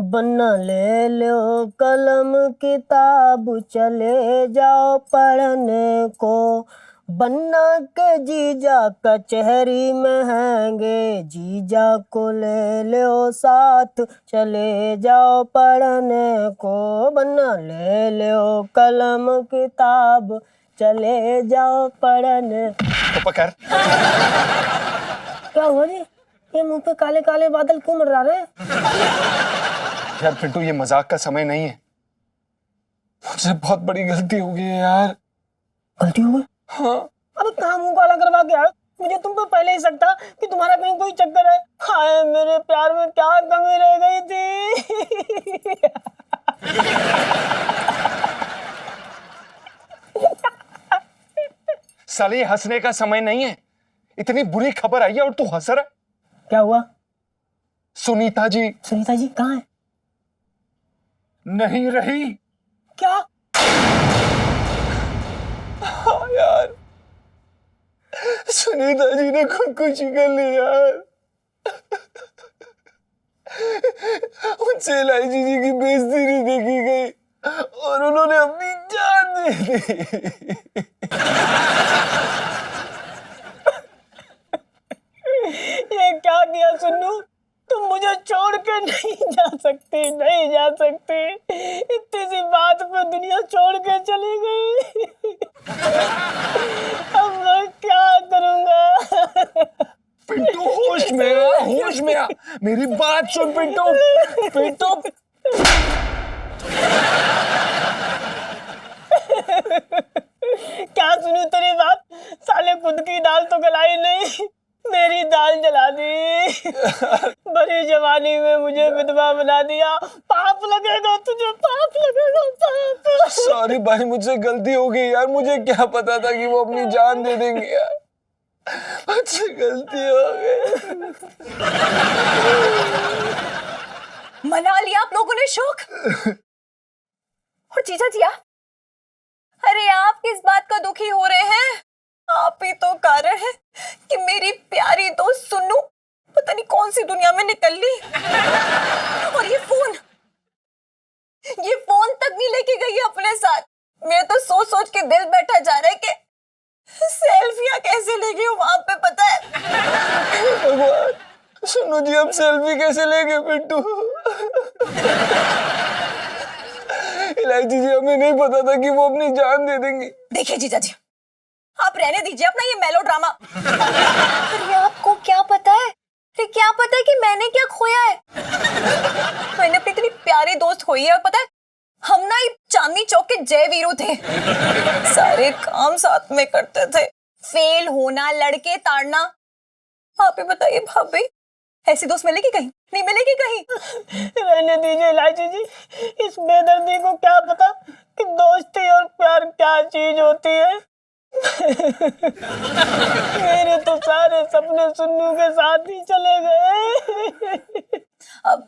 बन्ना ले लो कलम किताब चले जाओ पढ़ने को। बन्ना के जीजा कचहरी में हैंगे, जीजा को ले लो साथ चले जाओ पढ़ने को। बन्ना ले लो कलम किताब चले जाओ पढ़ने। तो पकड़। क्या हुआ जी? ये मुंह पे काले काले बादल क्यों मंडरा रहे हैं? यार पिंटू, ये मजाक का समय नहीं है। मुझसे बहुत बड़ी गलती हो गई है यार। गलती हो गई? हाँ। अबे कहाँ मुंह काला करवा के आए? मुझे तुम पे पहले ही शक था कि तुम्हारा कहीं कोई चक्कर है। हाय, मेरे प्यार में क्या कमी रह गई थी? साले, हंसने का समय नहीं है। इतनी बुरी खबर आई है और तू हंस रहा है। क्या हुआ? सुनीता जी। सुनीता जी कहाँ है? नहीं रही। क्या? हाँ यार, सुनीता जी ने खुदकुशी कर ली यार। उनसे इलायची जी की बेइज्जती नहीं देखी गई और उन्होंने अपनी जान दे दी। ये क्या किया सुन्नू? तुम मुझे छोड़ के नहीं जा सकती, नहीं जा सकती। इतनी सी बात पे दुनिया छोड़ के चली गई। अब मैं क्या करूंगा? पिंटू, होश में आ, होश में आ। मेरी बात सुन पिंटू। पिंटू, क्या सुनूं तेरी बात? साले खुद की दाल तो गलाई नहीं, मेरी दाल जला दी। बड़ी जवानी में मुझे विधवा बना दिया। पाप लगेगा तुझे, पाप लगेगा, पाप। सॉरी भाई, मुझसे गलती हो गई यार। मुझे क्या पता था कि वो अपनी जान दे देंगे यार। मुझसे गलती हो गई। मना लिया आप लोगों ने शौक। और जीजा जी आप, अरे आप किस बात का दुखी हो रहे हैं? आप ही तो कारण है कि मेरी प्यारी दोस्त सुन्नू पता नहीं कौन सी दुनिया में निकल ली। और ये फोन तक नहीं लेके गई है अपने साथ। मेरे तो सोच सोच के दिल बैठा जा रहा है कि सेल्फियां कैसे ले गई वहां पे, पता है? भगवान, सुनो जी, अब सेल्फी कैसे लेंगे पिंटू? इलायची जी, हमें नहीं पता था कि वो अपनी जान दे देंगी। देखिए जीजा जी, आप रहने दीजिए अपना ये मेलो ड्रामा। अरे आपको क्या पता है? अरे क्या पता है कि मैंने क्या खोया है? मैंने अपनी इतनी प्यारी दोस्त खोई है। पता है, हम ना ये चांदनी चौक के जय वीरू थे। सारे काम साथ में करते थे, फेल होना, लड़के ताड़ना। आप ही बताइए भाभी, ऐसी दोस्त मिलेगी कहीं? नहीं मिलेगी कहीं। रहने दीजिए इलायची जी, इस बेदर्दी को क्या पता कि दोस्ती और प्यार क्या चीज होती है। मेरे तो सारे सपने सुन्नू के साथ ही चले गए। अब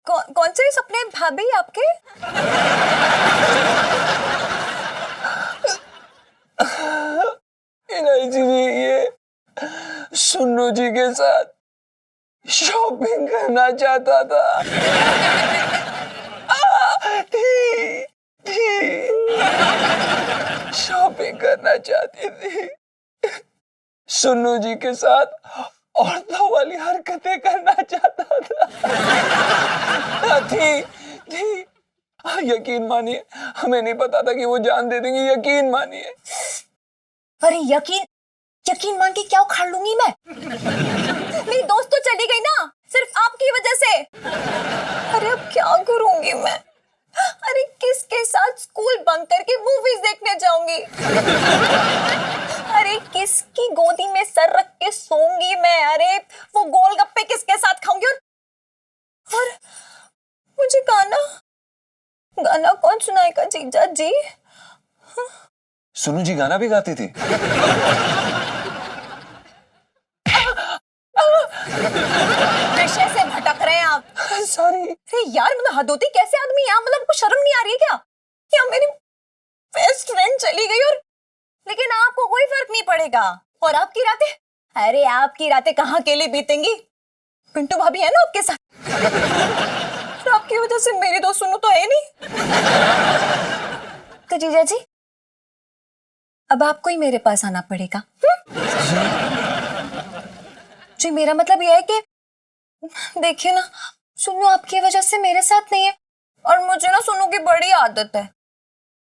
कौन से सपने भाभी आपके? इलायची जी, ये सुन्नू जी के साथ शॉपिंग करना चाहता था। शॉपिंग करना चाहती थी। सुन्नू जी के साथ औरतों वाली हरकतें करना चाहता था। थी। यकीन मानिए, हमें नहीं पता था कि वो जान दे देंगे। यकीन मानिए। अरे यकीन मान के क्या उखाड़ लूंगी मैं? मेरी दोस्त तो चली गई ना, सिर्फ आपकी वजह से। अरे अब क्या करूंगी मैं? अरे किसके साथ स्कूल बंक करके मूवीज देखने जाऊंगी? अरे किसकी गोदी में सर रख के सोऊंगी मैं? अरे वो गोलगप्पे किसके साथ खाऊंगी? और मुझे गाना कौन सुनाएगा जीजा जी? सुन्नू जी गाना भी गाती थी। विषय से भटक रहे हैं आप। सॉरी। अरे यार, मतलब हद होती, कैसे आदमी है आप? मतलब आपको शर्म नहीं आ रही है क्या? क्या मेरी बेस्ट फ्रेंड चली गई और लेकिन आपको कोई फर्क नहीं पड़ेगा। और आपकी रातें, अरे आपकी रातें कहाँ अकेले बीतेंगी? पिंटू भाभी है ना आपके साथ। तो आपकी वजह से मेरी दोस्त सुनो तो है नहीं। तो जीजा जी अब आपको ही मेरे पास आना पड़ेगा। जी मेरा मतलब यह है कि देखिए ना, सुनो आपकी वजह से मेरे साथ नहीं है और मुझे ना सुनो की बड़ी आदत है,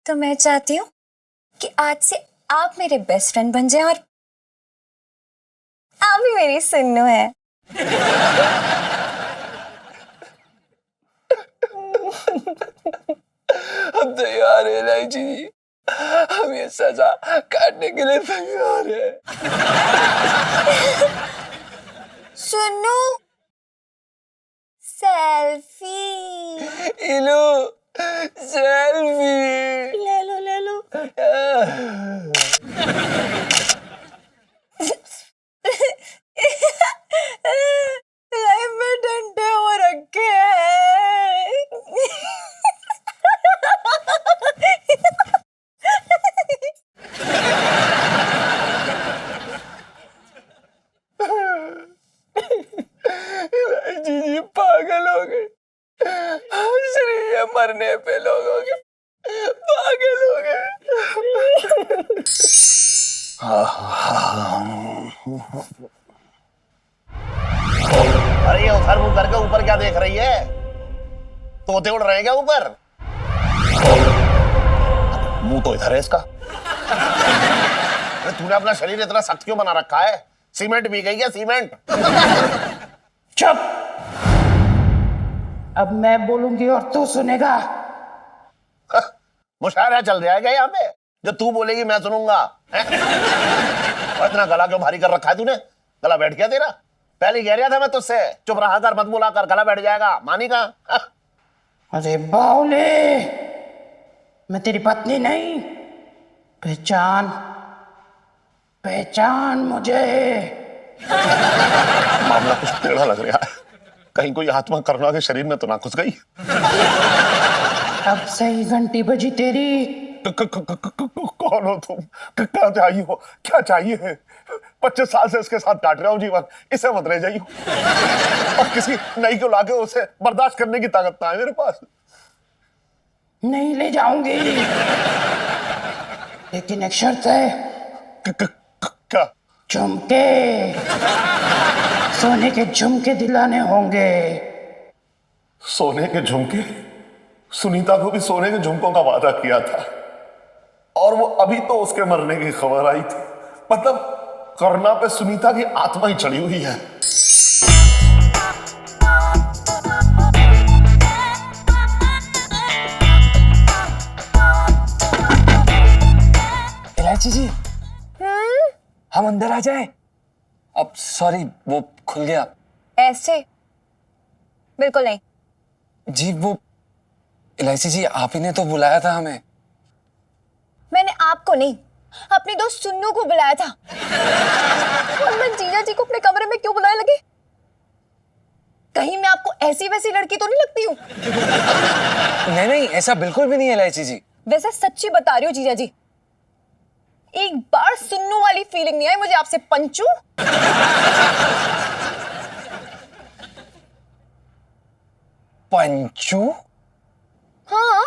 तो मैं चाहती हूँ कि आज से आप मेरे बेस्ट फ्रेंड बन जाएं और आप भी मेरी सुन्नू है। हम तैयार है इलायची जी, हम ये सजा काटने के लिए तैयार है। सुनो सेल्फी इलो सेल्फी ले लो ले लो। लाइफ में डंडे हो रखे हैं। इलायची जी पागल हो गए, हंस रही है मरने पे लोगों के, पागल हो गए। अरे ये उधर मुंह करके ऊपर क्या देख रही है? तोते उड़ रहे हैं क्या ऊपर? मुंह तो इधर है इसका। अरे तूने अपना शरीर इतना सख्त क्यों बना रखा है? सीमेंट पी गई क्या सीमेंट? चुप। अब मैं बोलूंगी और तू सुनेगा। मुशायरा चल रहा है क्या यहाँ पे? जो तू बोलेगी मैं सुनूंगा। हैं? और इतना गला क्यों भारी कर रखा है तूने? गला बैठ गया तेरा? पहले कह रहा था मैं तुझसे चुप रहा कर, मत बोला कर, गला बैठ जाएगा। मानी कहाँ? अरे बावले, मैं तेरी पत्नी नहीं। पहचान पहचान मुझे। मामला कुछ टेढ़ा लग रहा है। कहीं कोई आत्मा करुणा के शरीर में तो ना घुस गई? अब सही घंटी बजी तेरी। कौन हो तुम? क्या चाहिए हो? क्या चाहिए? 25 साल से इसके साथ काट रहा हूं जीवन, इसे मत रह जाइए। और किसी नई को लाके उसे बर्दाश्त करने की ताकत ना है मेरे पास। नहीं ले जाऊंगी, लेकिन एक शर्त है। क्या? झुमके, सोने के झुमके दिलाने होंगे। सोने के झुमके? सुनीता को भी सोने के झुमकों का वादा किया था और वो अभी तो उसके मरने की खबर आई थी। मतलब करुणा पे सुनीता की आत्मा ही चढ़ी हुई है। इलायची जी, हम अंदर आ जाए? अब सॉरी, वो खुल गया। ऐसे बिल्कुल नहीं। जी वो इलायची जी, आप ही ने तो बुलाया था हमें। मैंने आपको नहीं, अपनी दोस्त सुन्नू को बुलाया था। और मैं जीजा जी को अपने कमरे में क्यों बुलाने लगी? कहीं मैं आपको ऐसी वैसी लड़की तो नहीं लगती हूँ? नहीं नहीं, ऐसा बिल्कुल भी नहीं है इलायची जी। वैसे सच्ची बता रही हूँ जीजा जी, एक बार सुन्नू वाली फीलिंग नहीं आई मुझे आपसे पंचू। पंचू? हाँ,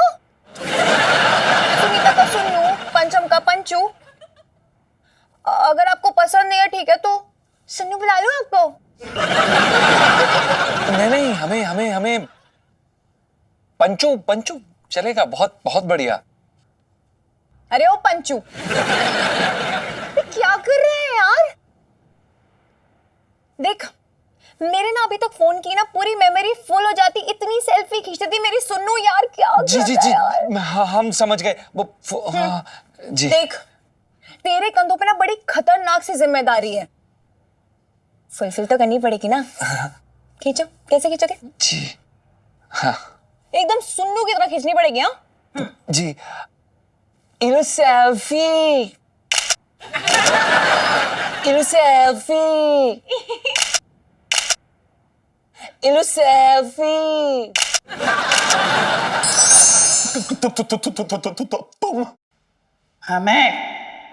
सुनीता का सुन्नू, पंचम का पंचू। अगर आपको पसंद नहीं है ठीक है, तो सुन्नू बुला लूं आपको? नहीं नहीं, हमें हमें हमें पंचू पंचू चलेगा। बहुत बहुत बढ़िया। अरे ओ पंचू, ये क्या कर रहे हैं यार? देख, मेरे ना अभी तक फोन की ना पूरी मेमोरी फुल हो जाती, इतनी सेल्फी खींचती थी मेरी सुन्नू यार। क्या जी कर जी रहा जी, है यार? हाँ, हम समझ गए वो। हाँ, जी देख, तेरे कंधों पे ना बड़ी खतरनाक सी जिम्मेदारी है, फुलफिल तो करनी पड़ेगी ना। खींचो, कैसे खींचोगे? जी हाँ एकदम सुन्नू की तरह खींचनी पड़ेगी। हाँ जी। इलो सेल्फी, इलो सेल्फी, इलो सेल्फी। तुम हमें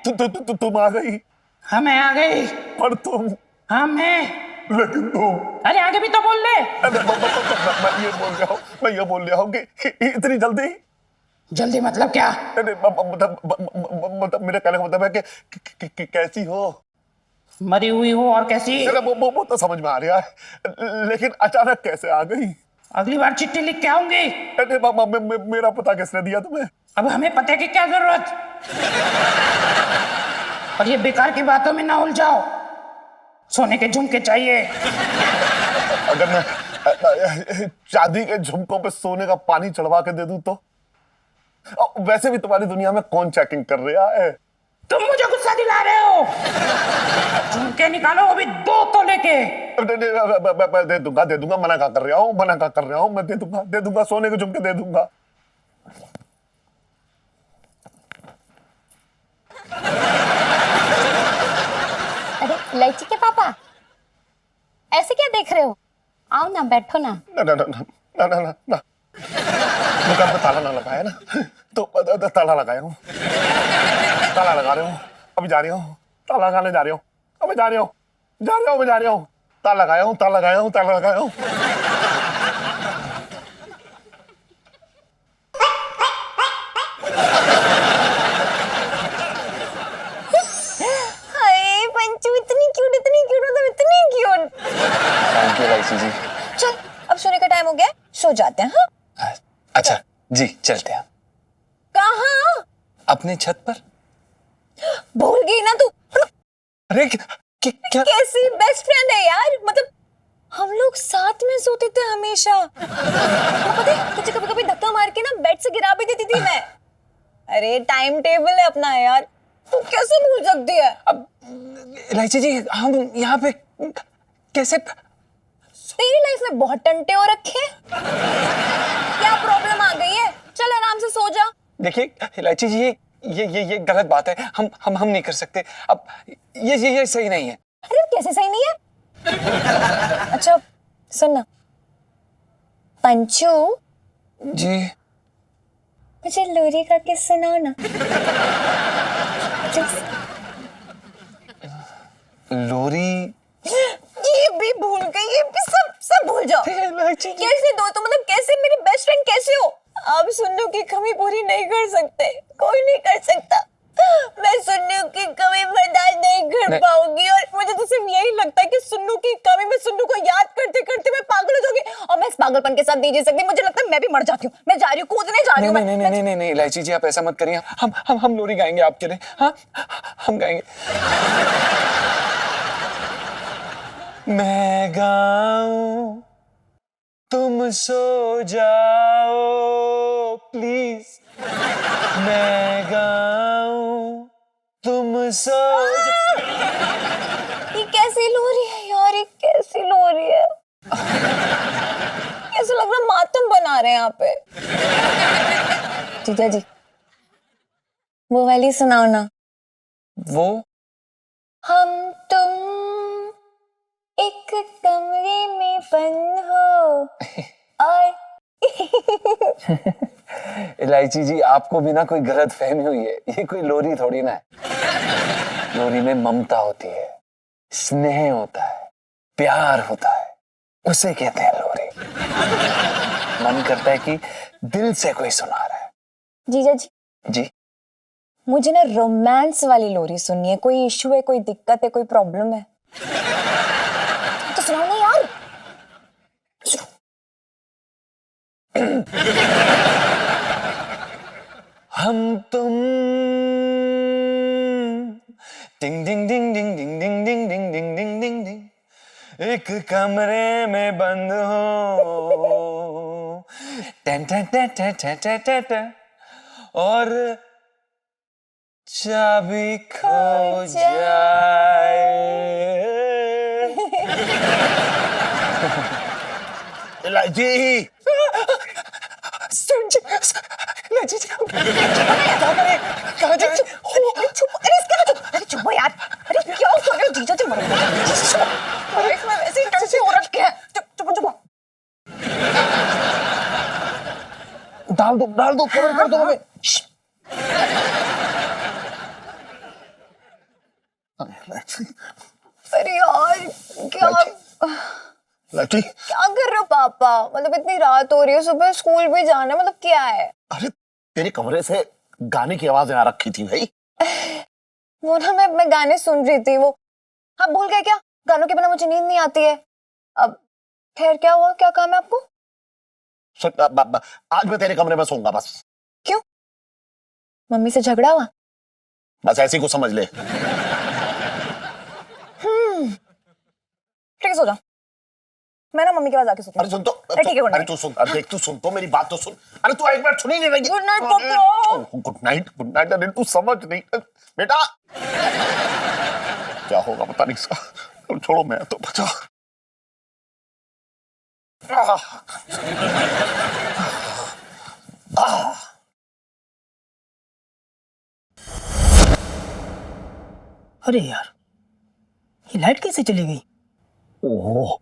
तुम आ गई। हमें आ गई। पर तुम हमें लेकिन तुम, अरे आगे भी तो बोल ले। मैं ये बोल रहा हूँ कि इतनी जल्दी, जल्दी मतलब क्या? मतलब मेरे कहने का मतलब है कि कैसी हो? मरी हुई हो और कैसी? अरे वो तो समझ में आ रहा है, लेकिन अचानक कैसे आ गई? अगली बार चिट्ठी लिख के आऊंगी। अरे मेरा पता किसने दिया तुम्हें? अब हमें पते की क्या जरूरत? और ये बेकार की बातों में ना उलझाओ। सोने के झुमके चाहिए। अगर मैं चांदी के झुमकों पे सोने का पानी चढ़वा के दे दूं तो? वैसे भी तुम्हारी दुनिया में कौन चेकिंग कर रहा है? तुम मुझे गुस्सा दिला रहे हो। झुमके निकालो, अभी 2 तोले के। दे दूंगा, मना क्या कर रहा हूँ, मैं दे दूंगा, सोने के झुमके दे दूंगा। अरे इलायची के पापा, ऐसे क्या देख रहे हो? आओ ना, बैठो ना। ना दुकान पे ताला ना लगाया ना, तो ताला लगाया हूँ, ताला लगा रहे हूँ, अभी जा रही हूँ, ताला लगाने जा रही हूँ, अभी जा रही हूँ, ताला लगाया हूँ। हाय पंचू, इतनी क्यूट मतलब इतनी क्यूट। थैंक यू इलायची जी। चल अब सोने का टाइम हो गया, सो जाते हैं। हाँ अच्छा जी, चलते हैं। कहाँ? अपने छत पर। भूल गई ना तू? अरे क्या? कैसी बेस्ट फ्रेंड है यार, मतलब हम लोग साथ में सोते थे हमेशा। पता है तुझे कभी कभी धक्का मार के ना बेड से गिरा भी देती थी मैं। अरे टाइम टेबल है अपना यार, तू कैसे भूल सकती है? अब इलायची जी, हम यहाँ पे कैसे? तेरी लाइफ में बहुत टंटे हो रखे हैं। क्या प्रॉब्लम आ गई है? चल आराम से सो जा। देखिए इलायची जी, ये गलत बात है। हम नहीं कर सकते। अब ये सही नहीं है। अरे कैसे सही नहीं है? अच्छा सुन ना पंचू, जी मुझे लोरी का किस्सा सुनाओ ना प्लीज। लोरी? ये भी भूल गई, ये भी सब भूल जाओ। इलायची जी, कैसे दो तो मतलब कैसे मेरी बेस्ट फ्रेंड कैसे हो? आप सुन्नू की कमी पूरी नहीं कर सकते, कोई नहीं कर सकता। मैं सुन्नू की कमी बर्दाश्त नहीं कर पाऊंगी, और मुझे तो सिर्फ यही लगता है कि सुन्नू की कमी में सुन्नू को याद करते करते मैं पागल हो जाऊंगी, और मैं इस पागलपन के साथ नहीं जी सकती। मुझे लगता है मैं भी मर जाती हूँ। मैं जा रही हूँ, कूदने जा रही हूँ। नहीं इलायची जी, आप ऐसा मत करिए। हम लोरी गाएंगे आपके लिए। हाँ, हम गाएंगे। मैं गाऊं, तुम सो जाओ प्लीज। मैं गाऊं, तुम सो जाओ। ये कैसी लोरी है यार, ये कैसी लोरी है? ऐसा लग रहा मातम बना रहे हैं यहाँ पे। जीजा जी वो वाली सुनाओ ना। वो हम तुम एक कमरे में बंद हो और इलायची जी, आपको भी ना कोई गलत फहमी हुई है। ये कोई लोरी थोड़ी ना है। लोरी में ममता होती है, स्नेह होता है, प्यार होता है, उसे कहते हैं लोरी। मन करता है कि दिल से कोई सुना रहा है। जीजा जी जी, मुझे ना रोमांस वाली लोरी सुननी है। कोई इशू है, कोई दिक्कत है, कोई प्रॉब्लम है तो सुनाओ ना यार। हम तुम टिंग डिंग डिंग डिंग डिंग डिंग डिंग डिंग डिंग डिंग डिंग डिंग एक कमरे में बंद हो, टन टन टन टन टन टन टन टन, और चाबी खो जाए। इलायची, इलायची जी, कहाँ जा रहे? अरे चुप हो यार। अरे क्या कर रहे हो जीजा जी? लाइफ में वैसे ही टंटे हो रखे हैं। चुप डाल दो, कवर कर दो हमें। अरे यार क्या लाइची, क्या कर रहे हो पापा? मतलब इतनी रात हो रही है, सुबह स्कूल भी जाना है, मतलब क्या है? अरे तेरे कमरे से गाने की आवाजें आ रखी थी भाई। वो ना मैं गाने सुन रही थी। वो आप भूल गए क्या? गानों के बिना मुझे नींद नहीं आती है। अब खैर, क्या हुआ? क्या काम है आपको? आज मैं तेरे कमरे में सोऊंगा बस। क्यों? मम्मी से झगड़ा हुआ? बस ऐसे ही कुछ समझ ले। ठीक है, सो जा। मैं ना मम्मी के पास आके सोती हूँ। अरे सुन तो, ठीक है, गुड अरे नाइट। तू सुन, अरे देख, तू सुन तो, मेरी बात तो सुन। अरे तू एक बार सुन ही नहीं रही। गुड नाइट पापा। Good night, good night. अरे तू समझ नहीं बेटा, क्या होगा पता नहीं इसका। अब छोड़ो, मैं तो बचा। अरे यार, ये लाइट कैसे चली गई? ओह,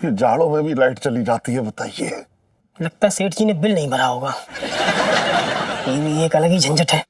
ये जाड़ों में भी लाइट चली जाती है, बताइए। लगता है सेठ जी ने बिल नहीं भरा होगा। ये भी एक अलग ही झंझट है।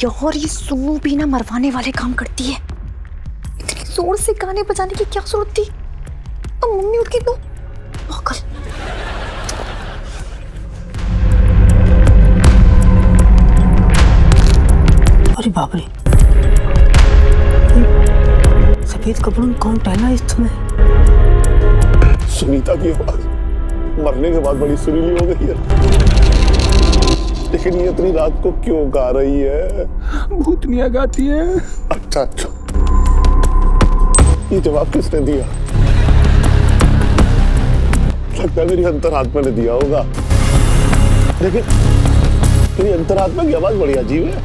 यार, ये सुन्नू भी ना मरवाने वाले काम करती है। इतनी जोर से गाने बजाने की क्या जरूरत थी? अब मम्मी उठ गई तो पागल। अरे बाप रे, सफेद कपड़ों में कौन टहला इस समय? सुनीता की आवाज मरने के बाद बड़ी सुरीली हो गई है, लेकिन ये इतनी रात को क्यों गा रही है? भूतनिया गाती है। अच्छा अच्छा, ये जवाब किसने दिया? लगता है मेरी अंतरात्मा ने दिया होगा, लेकिन मेरी अंतरात्मा की आवाज बड़ी अजीब है।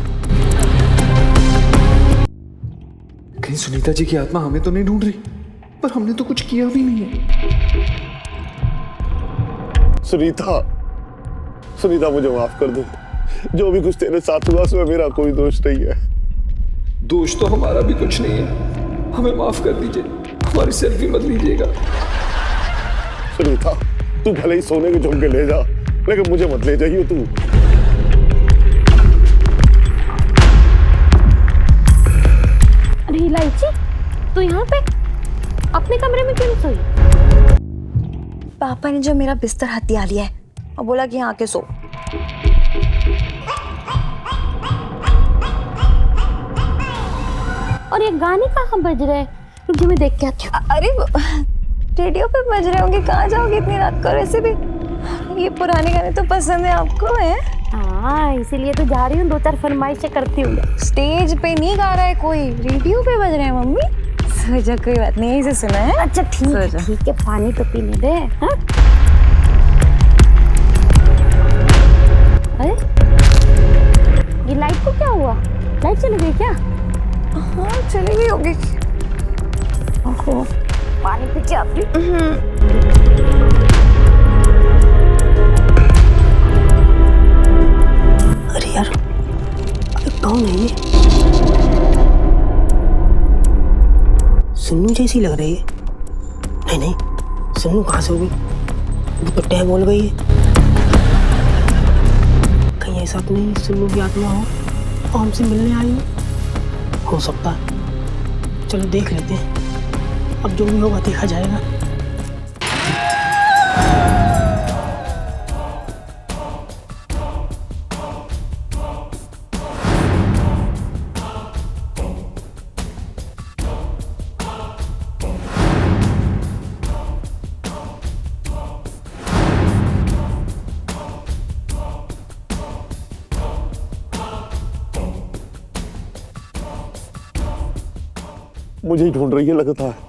कहीं सुनीता जी की आत्मा हमें तो नहीं ढूंढ रही? पर हमने तो कुछ किया भी नहीं है। सुनीता, सुनीता मुझे माफ कर दो। जो भी कुछ तेरे साथ हुआ उसमें मेरा कोई दोष नहीं है। दोष तो हमारा भी कुछ नहीं है, हमें माफ कर दीजिए। हमारी सेल्फी मत लीजिएगा। सुनीता, तू भले ही सोने के झुमके ले जा, लेकिन मुझे मत ले जाइए तू। अरे इलायची, तू यहाँ पे अपने कमरे में क्यों सोई? पापा ने जो मेरा बिस्तर हथिया लिया है और बोला कि यहाँ आके सो। और ये गाने कहाँ बज रहे हैं? रुक जा, मैं देख के आती हूँ। अरे रेडियो पे बज रहे होंगे, कहाँ जाओगे इतनी रात को? वैसे भी ये पुराने गाने तो पसंद है आपको, है? हाँ, इसीलिए तो जा रही हूँ, 2-4 फरमाइशें करती हूँ। स्टेज पे नहीं गा रहा है कोई, रेडियो पे बज रहे हैं मम्मी। सो जा, कोई बात नहीं, यहीं से सुना है। अच्छा ठीक है, पानी तो पीने दे। हाँ? अरे ये लाइट को क्या हुआ? लाइट चली गई क्या? हाँ, चली गई होगी। ओहो, पानी पी के आती हूँ। अरे यार, अरे कौन है ये? सुन्नू जैसी लग रही है। नहीं नहीं, सुन्नू कहाँ से होगी? वो तो टह बोल गई है। कहीं ऐसा तो नहीं सुन्नू की आत्मा हो और हमसे मिलने आई हो सकता है। चलो देख लेते हैं, अब जो भी होगा देखा जाएगा। मुझे ही ढूंढ रही है लगता है।